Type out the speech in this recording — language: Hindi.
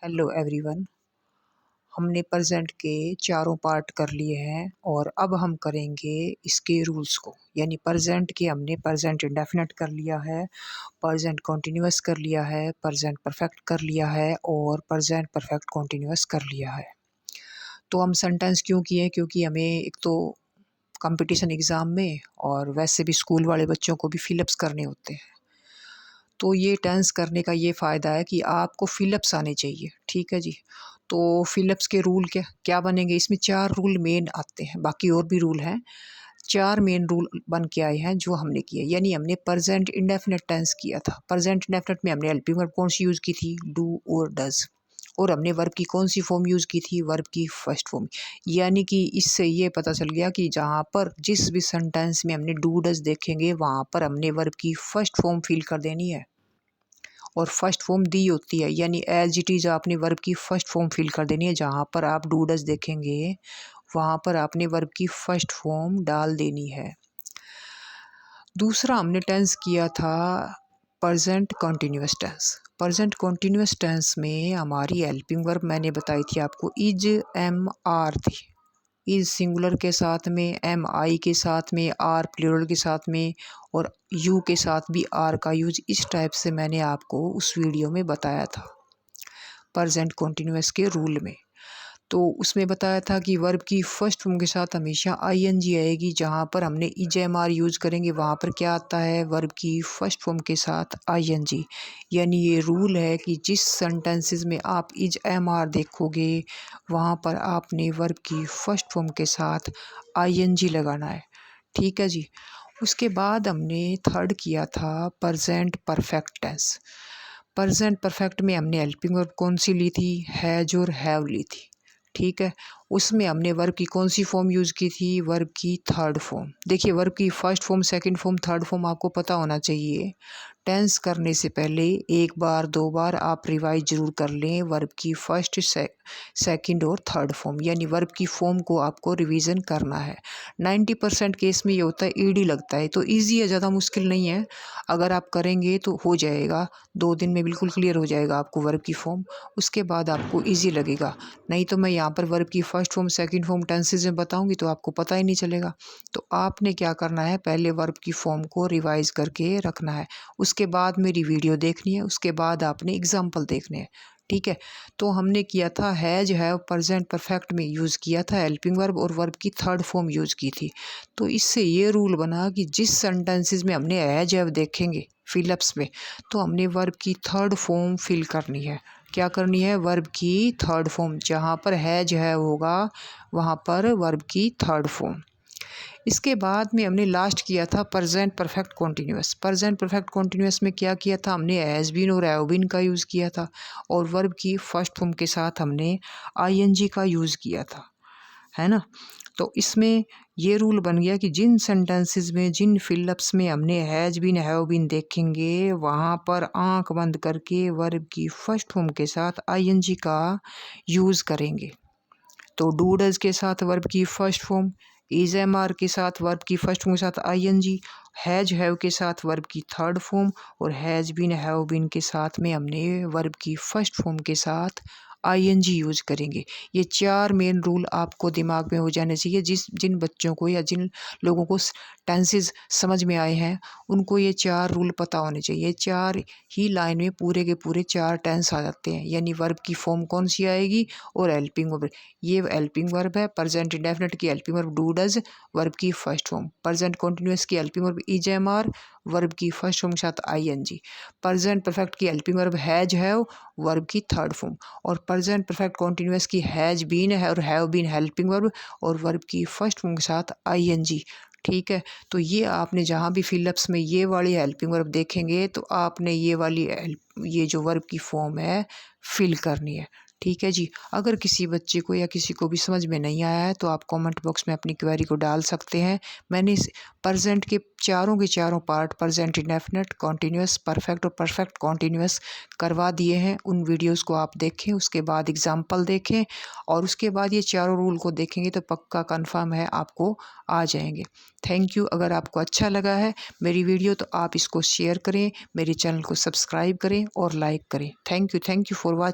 Hello everyone. हमने प्रेजेंट के चारों पार्ट कर लिए हैं और अब हम करेंगे इसके रूल्स को। यानी प्रेजेंट के हमने प्रेजेंट इंडेफिनिट कर लिया है, प्रेजेंट कॉन्टिन्यूअस कर लिया है, प्रेजेंट परफेक्ट कर लिया है और प्रेजेंट परफेक्ट कॉन्टिन्यूअस कर लिया है। तो हम सेंटेंस क्यों किए? क्योंकि हमें एक तो कंपटीशन एग्ज़ाम में और वैसे भी स्कूल वाले बच्चों को भी फिलअप्स करने होते हैं। तो ये टेंस करने का ये फ़ायदा है कि आपको फिलअप्स आने चाहिए। ठीक है जी। तो फिलअप्स के रूल क्या क्या बनेंगे? इसमें 4 रूल मेन आते हैं, बाकी और भी रूल हैं। 4 मेन रूल बन के आए हैं जो हमने किए। यानी हमने प्रेजेंट इंडेफिनिट टेंस किया था। प्रेजेंट इंडेफिनिट में हमने हेल्पिंग वर्ब कौन सी यूज़ की थी? डू और डज़। और हमने वर्ब की कौन सी फॉर्म यूज़ की थी? वर्ब की फर्स्ट फॉर्म। यानी कि इससे ये पता चल गया कि जहाँ पर जिस भी सेंटेंस में हमने डू डज़ देखेंगे वहाँ पर हमने वर्ब की फर्स्ट फॉर्म फिल कर देनी है और फर्स्ट फॉर्म दी होती है। यानी एज इट इज़ आपने वर्ब की फर्स्ट फॉर्म फिल कर देनी है। जहाँ पर आप डू डज़ देखेंगे वहाँ पर आपने वर्ब की फर्स्ट फॉर्म डाल देनी है। दूसरा हमने टेंस किया था present continuous tense. Present continuous tense में हमारी हेल्पिंग वर्ब मैंने बताई थी आपको इज, एम, आर थी। इज सिंगुलर के साथ में, एम आई के साथ में, आर प्लूरल के साथ में और यू के साथ भी आर का यूज इस टाइप से मैंने आपको उस वीडियो में बताया था प्रेजेंट कॉन्टिन्यूअस के रूल में। तो उसमें बताया था कि वर्ब की फर्स्ट फॉर्म के साथ हमेशा आईएनजी आएगी। जहाँ पर हमने इज एम आर यूज़ करेंगे वहाँ पर क्या आता है? वर्ब की फर्स्ट फॉर्म के साथ आईएनजी। यानी ये रूल है कि जिस सेंटेंसेस में आप इज एम आर देखोगे वहाँ पर आपने वर्ब की फर्स्ट फॉर्म के साथ आईएनजी लगाना है। ठीक है जी। उसके बाद हमने थर्ड किया था present perfect tense. Present perfect में हमने हेल्पिंग वर्ब कौन सी ली थी? हैज और हैव ली थी। ठीक है। उसमें हमने वर्ब की कौन सी फॉर्म यूज़ की थी? वर्ब की थर्ड फॉर्म। देखिए वर्ब की first form, second form, third form आपको पता होना चाहिए। टेंस करने से पहले एक बार दो बार आप रिवाइज ज़रूर कर लें वर्ब की फर्स्ट, सेकंड और थर्ड फॉर्म। यानी वर्ब की फॉर्म को आपको रिवीजन करना है। 90% केस में ये होता है ईडी लगता है, तो ईजी है, ज़्यादा मुश्किल नहीं है। अगर आप करेंगे तो हो जाएगा, 2 दिन में बिल्कुल क्लियर हो जाएगा आपको वर्ब की फॉर्म। उसके बाद आपको ईजी लगेगा। नहीं तो मैं यहाँ पर वर्ब की first form, second form tenses में बताऊंगी तो आपको पता ही नहीं चलेगा। तो आपने क्या करना है? पहले वर्ब की फॉर्म को रिवाइज करके रखना है, उसके बाद मेरी वीडियो देखनी है, उसके बाद आपने एग्जाम्पल देखने हैं। ठीक है। तो हमने किया था हैज, हैव प्रेजेंट परफेक्ट में यूज़ किया था हेल्पिंग वर्ब और वर्ब की थर्ड फॉर्म यूज़ की थी। तो इससे ये रूल बना कि जिस सेंटेंसेस में हमने हैज, हैव देखेंगे फिलअप्स में तो हमने वर्ब की थर्ड फॉर्म फिल करनी है। क्या करनी है? वर्ब की थर्ड फॉर्म। जहाँ पर हैज, हैव होगा वहाँ पर वर्ब की थर्ड फॉर्म। इसके बाद में हमने लास्ट किया था present perfect continuous. Present perfect continuous में क्या किया था? हमने हैज़ बीन और हैव बीन का यूज़ किया था और वर्ब की फर्स्ट फॉर्म के साथ हमने आईएनजी का यूज़ किया था, है ना। तो इसमें ये रूल बन गया कि जिन सेंटेंसेस में, जिन फिलअप्स में हमने हैज बीन, हैव बीन देखेंगे वहाँ पर आंख बंद करके वर्ब की फर्स्ट फॉर्म के साथ आईएनजी का यूज़ करेंगे। तो डू डज के साथ वर्ब की first form, is am are के साथ वर्ब की फर्स्ट फॉर्म के साथ आईएनजी, हैज, हैव के साथ वर्ब की थर्ड फॉर्म और हैज बीन, हैव बीन के साथ में हमने वर्ब की फर्स्ट फॉर्म के साथ आईएनजी यूज़ करेंगे। ये 4 मेन रूल आपको दिमाग में हो जाने चाहिए। जिन बच्चों को या जिन लोगों को टेंसेस समझ में आए हैं उनको ये 4 रूल पता होने चाहिए। 4 ही लाइन में पूरे के पूरे 4 टेंस आ जाते हैं। यानी वर्ब की फॉर्म कौन सी आएगी और हेल्पिंग वर्ब। ये हेल्पिंग वर्ब है। प्रेजेंट इंडेफिनिट की helping verb do does, verb की फर्स्ट फॉर्म। प्रेजेंट कॉन्टिन्यूअस की helping verb is, am, are, verb की फर्स्ट फॉर्म के साथ आईएनजी। प्रेजेंट परफेक्ट की helping verb has, have, verb की थर्ड फॉर्म। और प्रेजेंट परफेक्ट कॉन्टिन्यूअस की हैज बीन है और हैव बीन हेल्पिंग वर्ब और वर्ब की फर्स्ट फॉर्म के साथ आईएनजी। ठीक है। तो ये आपने जहाँ भी फिलअप्स में ये वाली हेल्पिंग वर्ब देखेंगे तो आपने ये जो वर्ब की फॉर्म है फिल करनी है। ठीक है जी। अगर किसी बच्चे को या किसी को भी समझ में नहीं आया है तो आप कमेंट बॉक्स में अपनी क्वेरी को डाल सकते हैं। मैंने इस प्रेजेंट के चारों part, present indefinite, continuous, perfect और परफेक्ट कॉन्टिन्यूअस करवा दिए हैं। उन वीडियोस को आप देखें, उसके बाद एग्जाम्पल देखें और उसके बाद ये चारों रूल को देखेंगे तो पक्का कन्फर्म है आपको आ जाएंगे। Thank you. अगर आपको अच्छा लगा है मेरी वीडियो तो आप इसको शेयर करें, मेरे चैनल को सब्सक्राइब करें और लाइक करें। Thank you for watching.